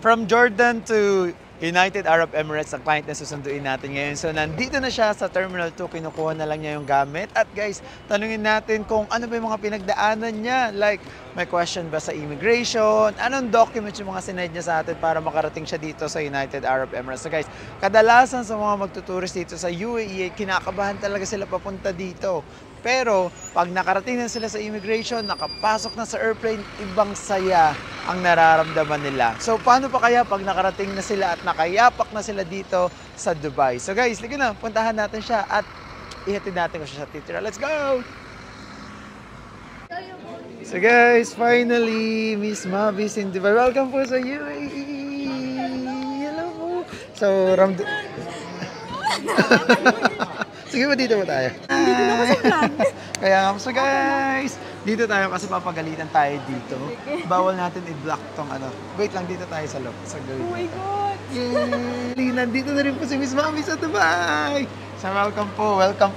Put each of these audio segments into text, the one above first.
From Jordan to United Arab Emirates ang client na susunduin natin ngayon. So nandito na siya sa Terminal 2, kinukuha na lang niya yung gamit. At guys, tanungin natin kung ano ba yung mga pinagdaanan niya. Like, may question ba sa immigration? Anong documents yung mga sinend niya sa atin para makarating siya dito sa United Arab Emirates? So guys, kadalasan sa mga magtuturist dito sa UAE, kinakabahan talaga sila papunta dito. Pero pag nakarating na sila sa immigration, nakapasok na sa airplane, ibang saya ang nararamdaman nila. So paano pa kaya pag nakarating na sila at nakayapak na sila dito sa Dubai? So guys, sige na, puntahan natin siya at ihatid natin ko siya sa titira. Let's go! So guys, finally, Miss Mavis in Dubai. Welcome po sa UAE! Hello po! So, sige ba dito ba tayo? Dito na ako sa vlog. Kaya so guys, dito tayo kasi papagalitan tayo dito. Bawal natin i-block tong ano. Wait lang, dito tayo sa loob. Sa gawin. Oh my God! Yay! Nandito na rin po si Miss Mami sa Dubai! So welcome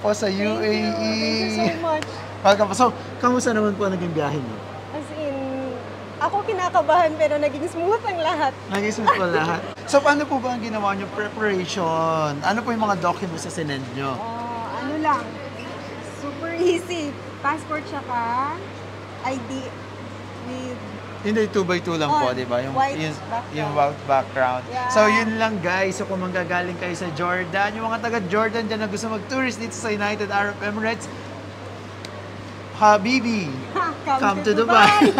po sa UAE. Thank you so much. Welcome po. So, kamusta naman po naging biyahe niyo? As in, ako kinakabahan pero naging smooth ang lahat. Naging smooth po lahat. So, paano po ba ang ginawa niyo preparation? Ano po yung mga documents na sinend niyo? Ano lang, super easy. Passport tsaka ID with... Hindi, 2x2 lang po, di ba? Yung white background. Yeah. So, yun lang guys. So, kung manggagaling kayo sa Jordan, yung mga taga-Jordan dyan na gusto mag-tourist dito sa United Arab Emirates, Habibi, come to Dubai.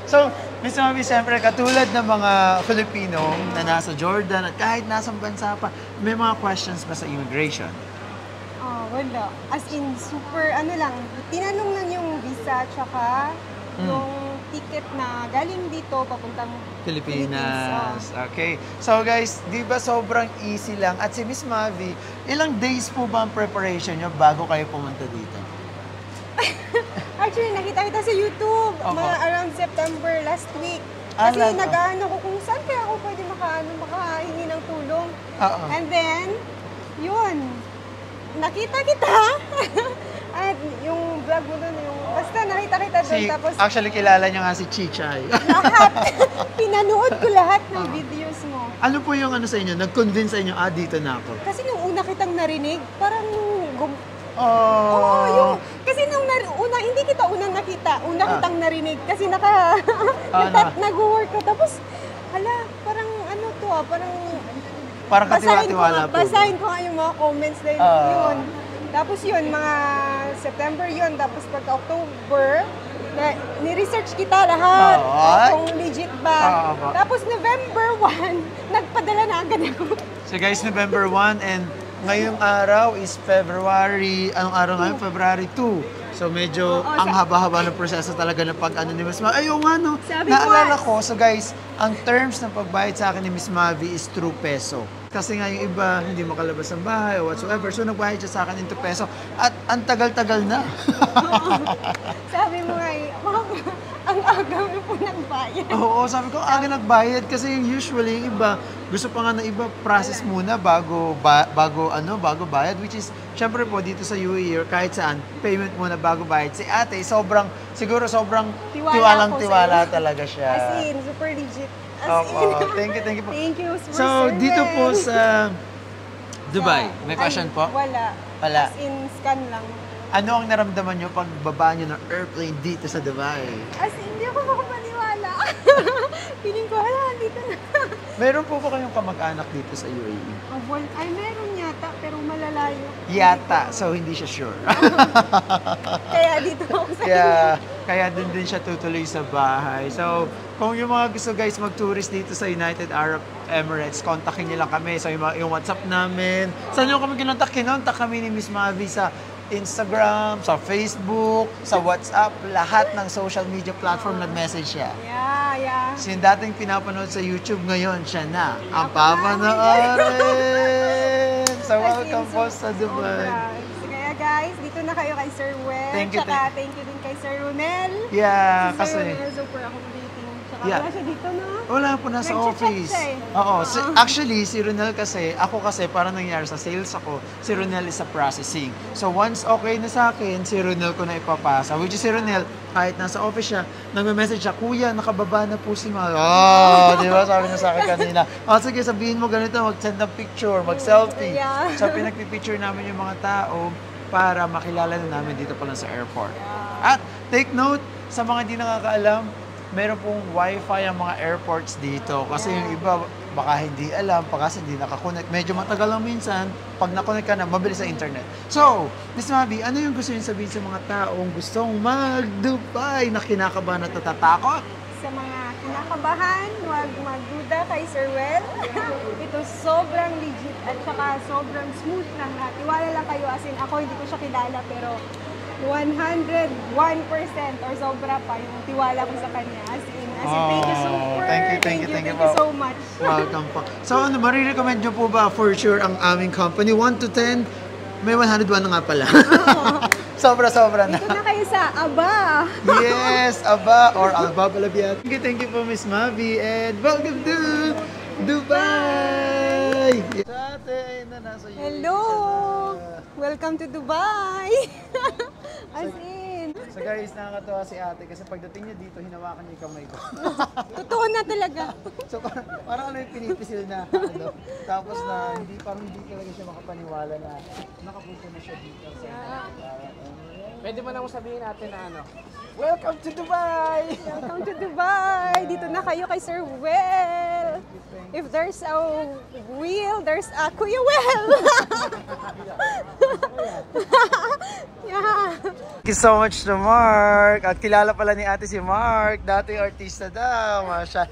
So, Miss Mami, siyempre, katulad ng mga Filipino na nasa Jordan at kahit nasa bansa pa, may mga questions ba sa immigration? Wala. As in, super, ano lang, tinanong lang yung visa tsaka yung ticket na galing dito papuntang Pilipinas. Okay. So guys, di ba sobrang easy lang? At si Miss Mavi, ilang days po ba ang preparation nyo bago kayo pumunta dito? Actually, nakita kita sa YouTube, mga around September last week. Kasi nag-aano ko kung saan kaya ako pwede makahingi ng tulong. And then, yun, nakita kita. At yung vlog mo dun, basta nakita kita dun. Tapos, actually, kilala niya nga si Chichay. Lahat. Pinanood ko lahat ng videos mo. Ano po yung ano sa inyo? Nag-convince sa inyo, dito na ako? Kasi nung una kitang narinig, parang Oo, kasi nung hindi kita unang nakita, kitang narinig kasi nag-work ko. Tapos, hala, parang ano to parang katiwa-tiwala po. Basahin ko nga yung mga comments na yun. Tapos yun, mga September yun, tapos pagka-October, ni-research kita lahat kung legit ba. Tapos November 1, nagpadala na agad ako. So guys, November 1 and ngayong araw is February, anong araw ngayon? February 2. So medyo ang haba-haba ng proseso talaga ng pag-ano ni Miss Mavi. Ayaw nga no, naalala ko. So guys, ang terms ng pagbayad sa akin ni Miss Mavi is through peso. Kasi nga yung iba, hindi makalabas ng bahay or whatsoever. So nagbayad siya sa akin into peso. At ang tagal-tagal na. Sabi mo nga ang aga mo po nagbayad. Oo, sabi ko, aga nagbayad. Kasi usually yung iba, gusto pa nga na iba process muna bago bayad. Which is, syempre po dito sa UAE or kahit saan, payment muna bago bayad. Si ate, siguro sobrang tiwalang-tiwala talaga siya. As in, super legit. Thank you po. Thank you. So, dito po sa Dubai, may question po? Wala. As in, scan lang. Ano ang naramdaman nyo pag baba nyo ng airplane dito sa Dubai? As in, hindi ako makapaniwala. Feeling ko, dito na. Meron po ba kayong kamag-anak dito sa UAE? Ay, meron yata, pero malalayo. Yata, so hindi siya sure. Kaya dito ako sa Kaya dun din siya tutuloy sa bahay. So, kung yung mga gusto guys mag-tourist dito sa United Arab Emirates, kontakin niyo lang kami. So, yung WhatsApp namin. Saan nyo kami kinontak? Kinontak kami ni Miss Mavi sa Instagram, sa Facebook, sa WhatsApp, lahat ng social media platform nag-message siya. Yeah. So yung dating pinapanood sa YouTube, ngayon siya na ang papanoorin! So welcome po sa Dubai. Kaya guys, dito na kayo kay Sir Wen. Thank you din kay Sir Romel. Yeah, si kasi... Sir Romel, super accommodating. Wala siya dito, no? Wala po, nasa Nag-check office. siya eh. Oo. Actually, si Ronel kasi, ako kasi, parang nangyari sa sales ako, si Ronel is sa processing. So once okay na sa akin, si Ronel ko na ipapasa. Which is si Ronel, kahit nasa office siya, nagme-message siya, Kuya, nakababa na po si Mal. Di ba? Sabi niya sa akin kanina. Sige, sabihin mo ganito, mag-send ng picture, mag-selfie. Yeah. So pinagpipicture namin yung mga tao para makilala na namin dito pa lang sa airport. At take note, sa mga hindi nakakaalam, meron pong wifi ang mga airports dito. Kasi yung iba, baka hindi alam, kasi hindi nakakonect. Medyo matagal lang minsan, pag nakonect ka na, mabilis sa internet. So, Miss Mavi, ano yung gusto niyo sabihin sa mga taong gustong mag-Dubai na kinakabahan at natatakot? Sa mga kinakabahan, huwag magduda kay Sir Well. Ito sobrang legit at saka sobrang smooth lang lahat. Iwala lang kayo, as in ako hindi ko siya kilala pero 101% or sobra pa yung tiwala ko sa kanya. As in, thank you so much. Thank you so much. Welcome po. So ano, marirecommend nyo po ba for sure ang aming company? 1 to 10, may 101 na nga pala. Sobra-sobra na. Dito na kayo sa Aba. Yes, Aba or Alba Balabiat. Thank you po, Miss Mavi, and welcome to Dubai! Sa atin na nasa UAE. Hello! Welcome to Dubai! As in. So guys, nakakatawa si ate kasi pagdating niya dito, hinawakan niya yung kamay ko. Totoo na talaga. So parang ano yung pinipisil na ano. Tapos na parang hindi talaga siya makapaniwala na nakapunta na siya dito. Pwede mo na sabihin natin na ano, welcome to Dubai! Welcome to Dubai! Dito na kayo kay Sir Well! If there's a wheel, there's a Kuya Well! Yeah! Thank you so much to Mark. At kilala pala ni ate si Mark. Dati artista daw. Masya.